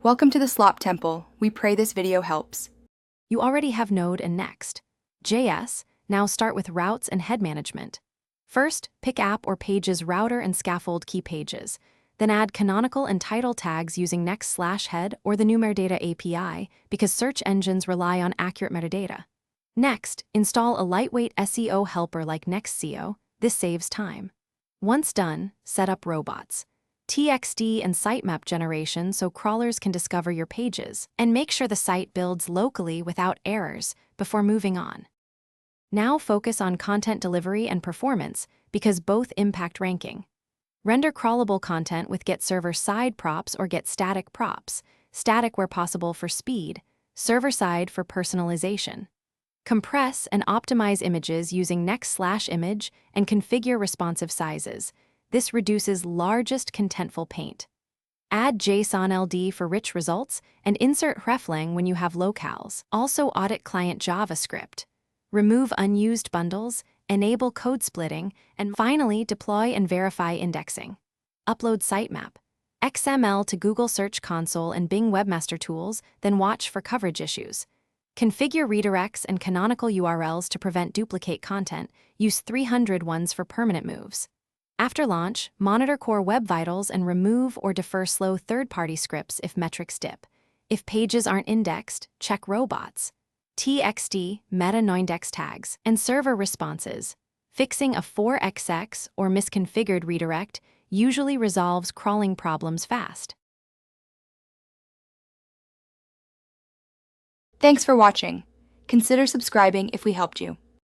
Welcome to the Slop Temple. We pray this video helps. You already have Node and Next.js. Now start with routes and head management. First, pick app or page's router and scaffold key pages. Then add canonical and title tags using Next/head or the new metadata API because search engines rely on accurate metadata. Next, install a lightweight SEO helper like Next.SEO. This saves time. Once done, set up robots, TXT and sitemap generation so crawlers can discover your pages, and make sure the site builds locally without errors before moving on. Now focus on content delivery and performance because both impact ranking. Render crawlable content with get server-side props or get static props, static where possible for speed, server-side for personalization. Compress and optimize images using Next/image and configure responsive sizes. This reduces largest contentful paint. Add JSON LD for rich results and insert hreflang when you have locales. Also audit client JavaScript. Remove unused bundles, enable code splitting, and finally deploy and verify indexing. Upload sitemap, XML to Google Search Console and Bing Webmaster Tools, then watch for coverage issues. Configure redirects and canonical URLs to prevent duplicate content. Use 300 ones for permanent moves. After launch, monitor core web vitals and remove or defer slow third-party scripts if metrics dip. If pages aren't indexed, check robots, TXT, meta-noindex tags, and server responses. Fixing a 4XX or misconfigured redirect usually resolves crawling problems fast. Thanks for watching. Consider subscribing if we helped you.